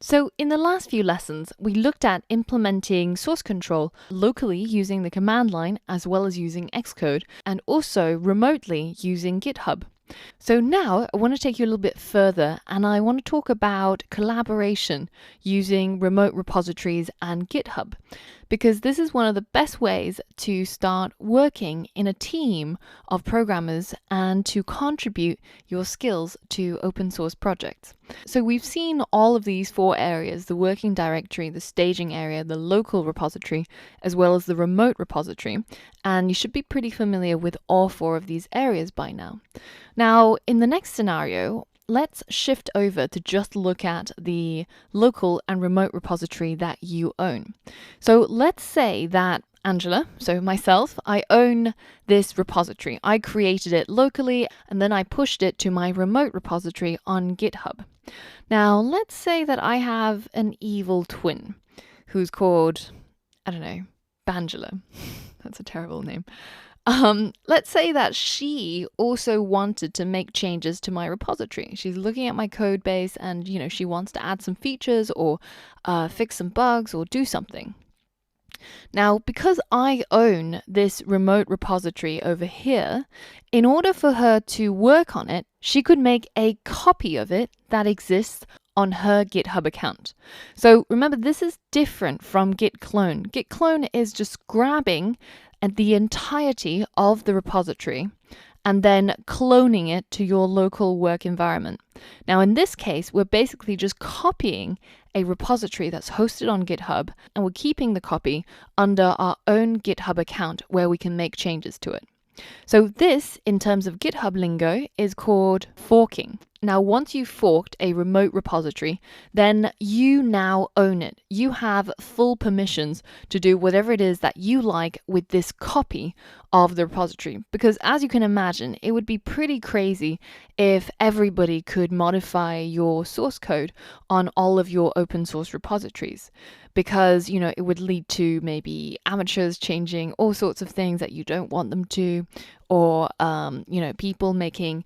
So in the last few lessons, we looked at implementing source control locally using the command line as well as using Xcode, and also remotely using GitHub. So now I want to take you a little bit further, and I want to talk about collaboration using remote repositories and GitHub, because this is one of the best ways to start working in a team of programmers and to contribute your skills to open source projects. So we've seen all of these four areas: the working directory, the staging area, the local repository, as well as the remote repository. And you should be pretty familiar with all four of these areas by now. Now, in the next scenario, let's shift over to just look at the local and remote repository that you own. So let's say that Angela, so myself, I own this repository. I created it locally and then I pushed it to my remote repository on GitHub. Now, let's say that I have an evil twin who's called, I don't know, Bangela. That's a terrible name. Let's say that she also wanted to make changes to my repository. She's looking at my code base and, she wants to add some features or fix some bugs or do something. Now, because I own this remote repository over here, in order for her to work on it, she could make a copy of it that exists on her GitHub account. So remember, this is different from Git clone. Git clone is just grabbing the entirety of the repository and then cloning it to your local work environment. Now, in this case, we're basically just copying a repository that's hosted on GitHub, and we're keeping the copy under our own GitHub account where we can make changes to it. So this, in terms of GitHub lingo, is called forking. Now, once you've forked a remote repository, then you now own it. You have full permissions to do whatever it is that you like with this copy of the repository. Because as you can imagine, it would be pretty crazy if everybody could modify your source code on all of your open source repositories. Because, it would lead to maybe amateurs changing all sorts of things that you don't want them to, or, people making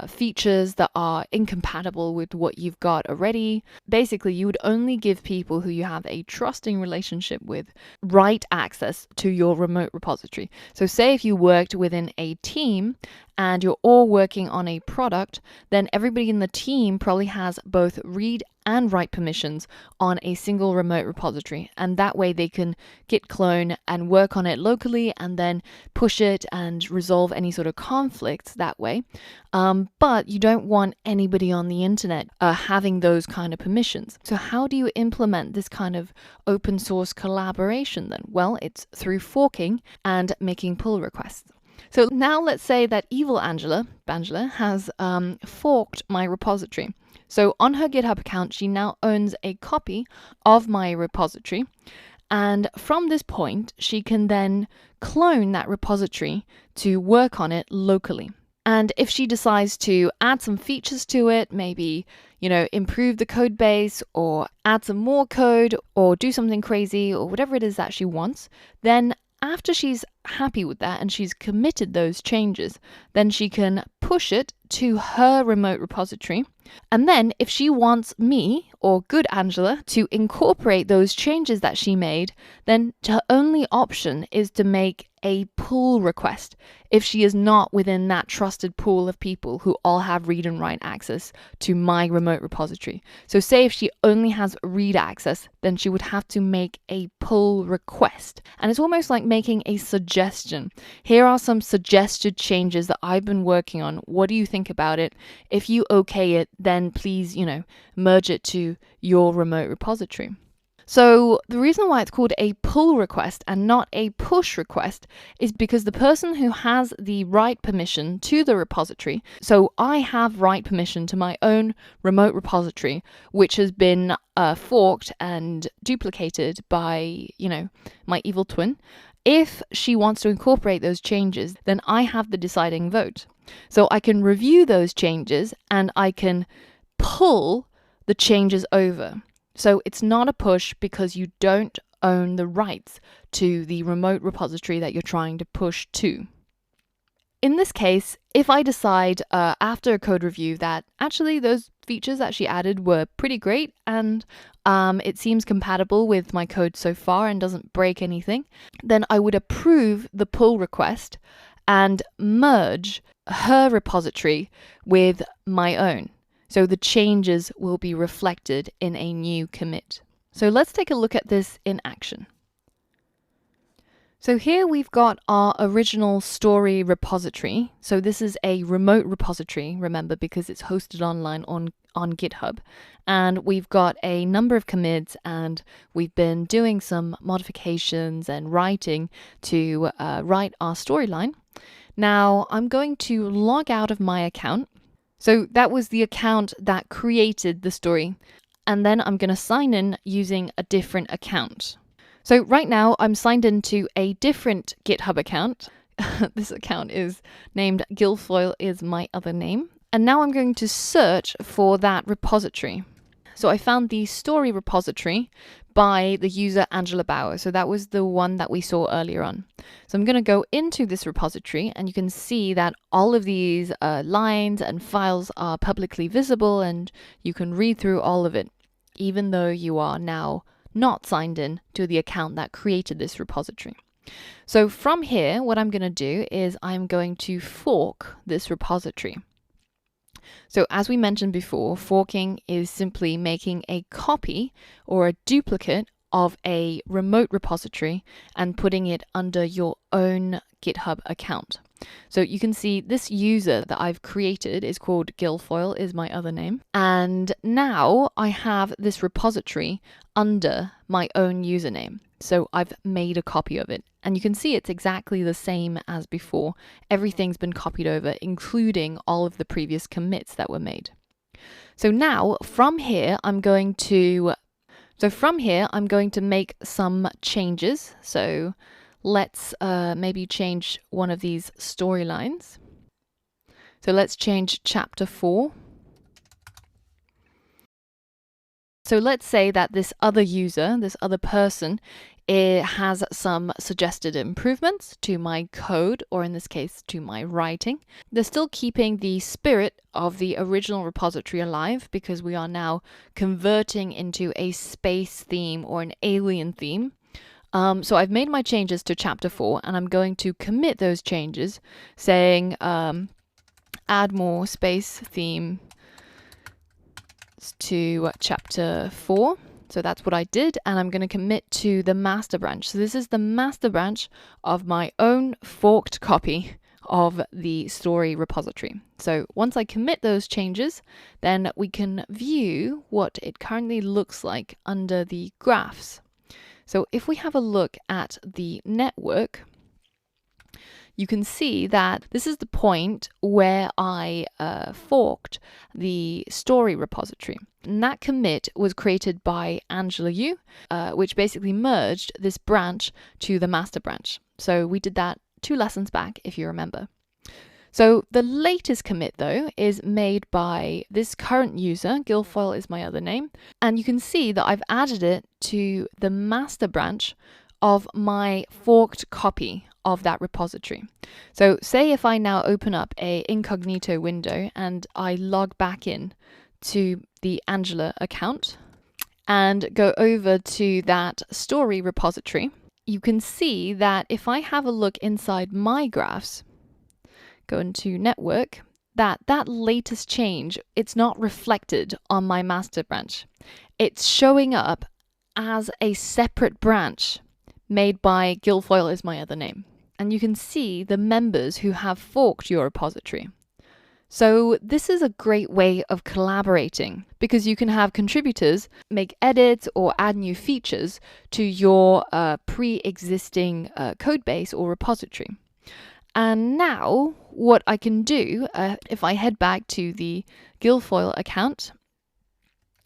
features that are incompatible with what you've got already. Basically, you would only give people who you have a trusting relationship with write access to your remote repository. So say if you worked within a team and you're all working on a product, then everybody in the team probably has both read and write permissions on a single remote repository. And that way they can git clone and work on it locally and then push it and resolve any sort of conflicts that way. But you don't want anybody on the internet having those kind of permissions. So how do you implement this kind of open source collaboration then? Well, it's through forking and making pull requests. So now let's say that evil Bangela, has forked my repository. So on her GitHub account, she now owns a copy of my repository. And from this point, she can then clone that repository to work on it locally. And if she decides to add some features to it, maybe, improve the code base or add some more code or do something crazy or whatever it is that she wants, then after she's happy with that and she's committed those changes, then she can push it to her remote repository. And then if she wants me, or good Angela, to incorporate those changes that she made, then her only option is to make a pull request if she is not within that trusted pool of people who all have read and write access to my remote repository. So say if she only has read access, then she would have to make a pull request. And it's almost like making a suggestion. Here are some suggested changes that I've been working on. What do you think about it? If you okay it, then please, merge it to your remote repository. So the reason why it's called a pull request and not a push request is because the person who has the write permission to the repository, so I have write permission to my own remote repository, which has been forked and duplicated by, my evil twin. If she wants to incorporate those changes, then I have the deciding vote. So I can review those changes and I can pull the changes over. So it's not a push because you don't own the rights to the remote repository that you're trying to push to. in this case, if I decide after a code review that actually those features that she added were pretty great and it seems compatible with my code so far and doesn't break anything, then I would approve the pull request and merge her repository with my own. So the changes will be reflected in a new commit. So let's take a look at this in action. So here we've got our original story repository. So this is a remote repository, remember, because it's hosted online on GitHub. And we've got a number of commits, and we've been doing some modifications and writing to write our storyline. Now I'm going to log out of my account. So that was the account that created the story. And then I'm going to sign in using a different account. So right now I'm signed into a different GitHub account. This account is named Guilfoyle is my other name. And now I'm going to search for that repository. So I found the story repository by the user Angela Bauer. So that was the one that we saw earlier on. So I'm going to go into this repository, and you can see that all of these lines and files are publicly visible, and you can read through all of it, even though you are now not signed in to the account that created this repository. So from here, what I'm going to do is I'm going to fork this repository. So as we mentioned before, forking is simply making a copy or a duplicate of a remote repository and putting it under your own GitHub account. So you can see this user that I've created is called Guilfoyle is my other name. And now I have this repository under my own username. So I've made a copy of it. And you can see it's exactly the same as before. Everything's been copied over, including all of the previous commits that were made. So now from here, I'm going to make some changes. So let's maybe change one of these storylines. So let's change chapter 4. So let's say that this other user, this other person, it has some suggested improvements to my code, or in this case, to my writing. They're still keeping the spirit of the original repository alive because we are now converting into a space theme or an alien theme. So I've made my changes to chapter 4, and I'm going to commit those changes saying add more space theme to chapter 4. So that's what I did, and I'm going to commit to the master branch. So this is the master branch of my own forked copy of the story repository. So once I commit those changes, then we can view what it currently looks like under the graphs. So if we have a look at the network, you can see that this is the point where I forked the story repository. And that commit was created by Angela Yu, which basically merged this branch to the master branch. So we did that 2 lessons back, if you remember. So the latest commit, though, is made by this current user, Guilfoyle is my other name, and you can see that I've added it to the master branch of my forked copy of that repository. So say if I now open up a incognito window and I log back in to the Angela account and go over to that story repository, you can see that if I have a look inside my graphs, go into network, that latest change, it's not reflected on my master branch. It's showing up as a separate branch made by Guilfoyle is my other name. And you can see the members who have forked your repository. So this is a great way of collaborating because you can have contributors make edits or add new features to your pre-existing code base or repository. And now what I can do, if I head back to the Guilfoyle account,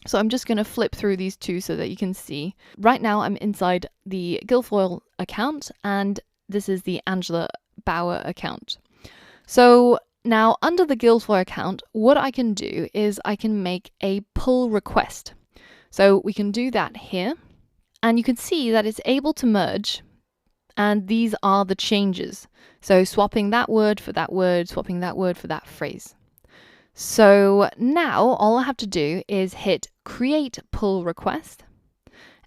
so I'm just going to flip through these two so that you can see. Right now I'm inside the Guilfoyle account, and this is the Angela Bauer account. So now under the Guilfoyle account, what I can do is I can make a pull request. So we can do that here, and you can see that it's able to merge and these are the changes. So swapping that word for that word, swapping that word for that phrase. So now all I have to do is hit create pull request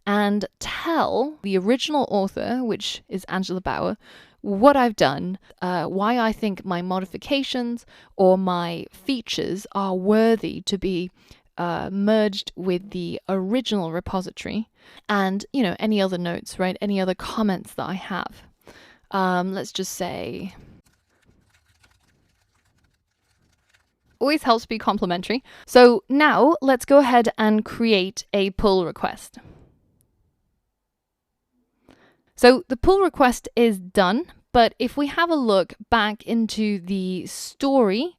and tell the original author, which is Angela Bower, what I've done, why I think my modifications or my features are worthy to be merged with the original repository, and any other notes, right? Any other comments that I have. Let's just say, always helps be complimentary. So now let's go ahead and create a pull request. So the pull request is done, but if we have a look back into the story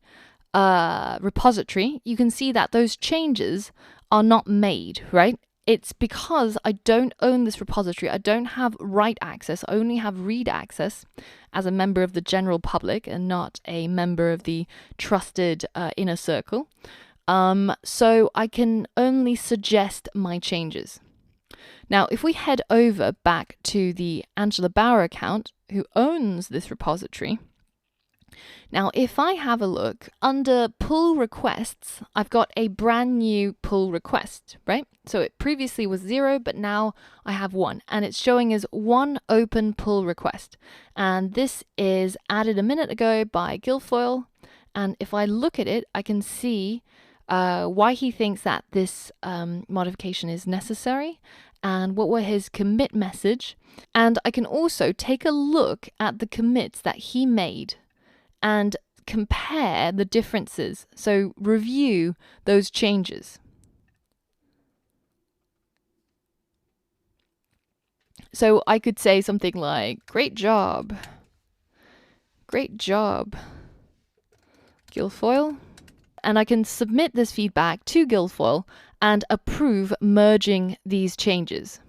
repository, you can see that those changes are not made, right? It's because I don't own this repository. I don't have write access. I only have read access as a member of the general public and not a member of the trusted inner circle. So I can only suggest my changes. Now, if we head over back to the Angela Bower account, who owns this repository, now, if I have a look under pull requests, I've got a brand new pull request, right? So it previously was 0, but now I have 1, and it's showing as 1 open pull request. And this is added a minute ago by Guilfoyle. And if I look at it, I can see why he thinks that this modification is necessary and what were his commit message. And I can also take a look at the commits that he made and compare the differences. So review those changes. So I could say something like, great job, Guilfoyle. And I can submit this feedback to Guilfoyle and approve merging these changes.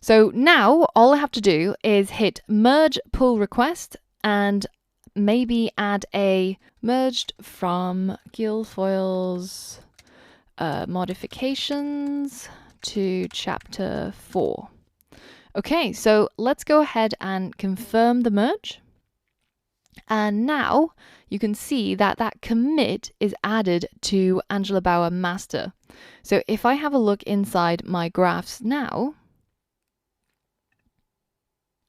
So now all I have to do is hit merge pull request and maybe add a merged from Guilfoyle's modifications to chapter 4. Okay, so let's go ahead and confirm the merge. And now you can see that that commit is added to Angela Bower master. So if I have a look inside my graphs now,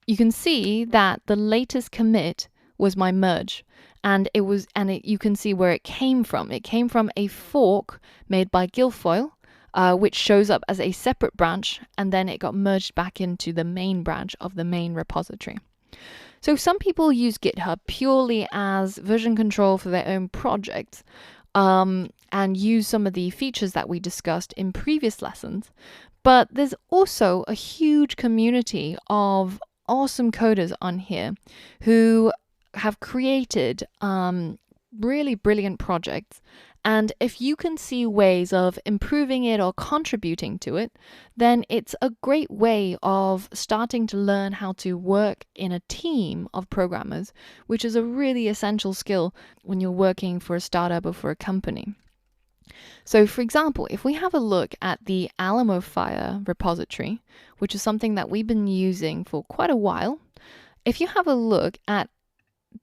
you can see that the latest commit was my merge, and you can see where it came from. It came from a fork made by Guilfoyle, which shows up as a separate branch, and then it got merged back into the main branch of the main repository. So some people use GitHub purely as version control for their own projects, and use some of the features that we discussed in previous lessons. But there's also a huge community of awesome coders on here who have created really brilliant projects. And if you can see ways of improving it or contributing to it, then it's a great way of starting to learn how to work in a team of programmers, which is a really essential skill when you're working for a startup or for a company. So for example, if we have a look at the AlamoFire repository, which is something that we've been using for quite a while, if you have a look at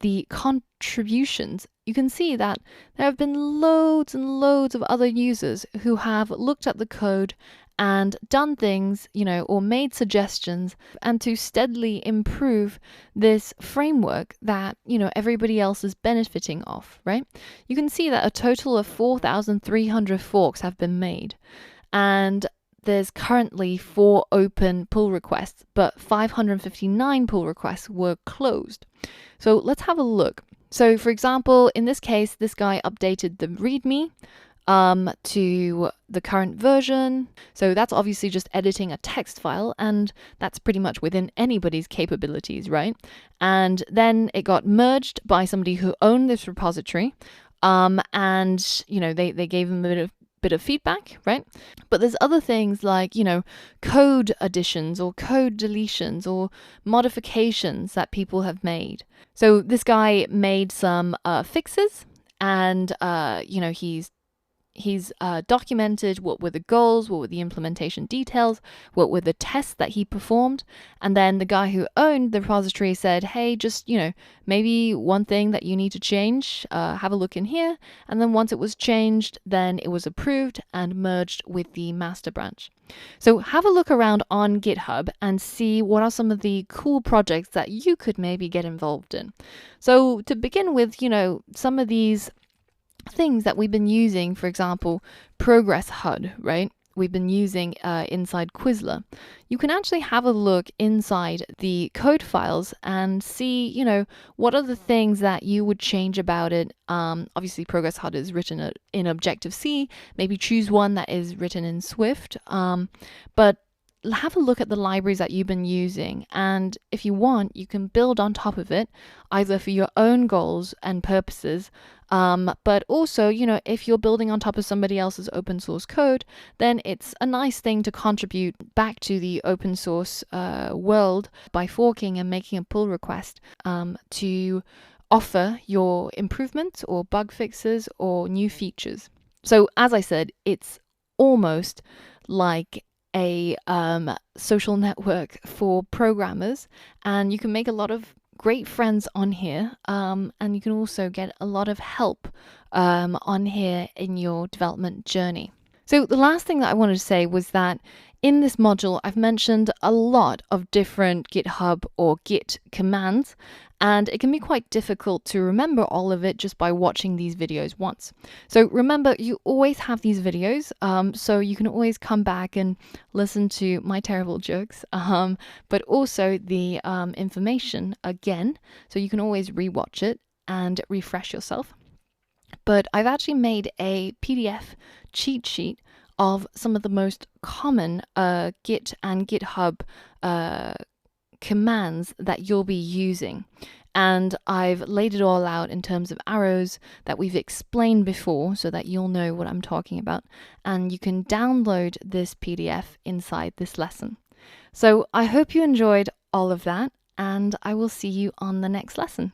the contributions, you can see that there have been loads and loads of other users who have looked at the code and done things, or made suggestions, and to steadily improve this framework that, everybody else is benefiting off, right? You can see that a total of 4,300 forks have been made, and there's currently 4 open pull requests, but 559 pull requests were closed. So let's have a look. So for example, in this case, this guy updated the README to the current version. So that's obviously just editing a text file, and that's pretty much within anybody's capabilities, right? And then it got merged by somebody who owned this repository, and they gave him a bit of feedback, right? But there's other things like, code additions or code deletions or modifications that people have made. So this guy made some fixes, and he's He's documented what were the goals, what were the implementation details, what were the tests that he performed. And then the guy who owned the repository said, hey, just, maybe one thing that you need to change, have a look in here. And then once it was changed, then it was approved and merged with the master branch. So have a look around on GitHub and see what are some of the cool projects that you could maybe get involved in. So to begin with, some of these things that we've been using, for example, Progress HUD, right? We've been using inside Quizlet. You can actually have a look inside the code files and see, what are the things that you would change about it. Obviously, Progress HUD is written in Objective-C. Maybe choose one that is written in Swift. But have a look at the libraries that you've been using, and if you want, you can build on top of it, either for your own goals and purposes, but also, if you're building on top of somebody else's open source code, then it's a nice thing to contribute back to the open source world by forking and making a pull request to offer your improvements or bug fixes or new features. So as I said, it's almost like a social network for programmers, and you can make a lot of great friends on here, and you can also get a lot of help on here in your development journey. So the last thing that I wanted to say was that in this module, I've mentioned a lot of different GitHub or Git commands, and it can be quite difficult to remember all of it just by watching these videos once. So remember, you always have these videos, so you can always come back and listen to my terrible jokes, but also the information again, so you can always rewatch it and refresh yourself. But I've actually made a PDF cheat sheet of some of the most common Git and GitHub commands that you'll be using. And I've laid it all out in terms of arrows that we've explained before so that you'll know what I'm talking about. And you can download this PDF inside this lesson. So I hope you enjoyed all of that, and I will see you on the next lesson.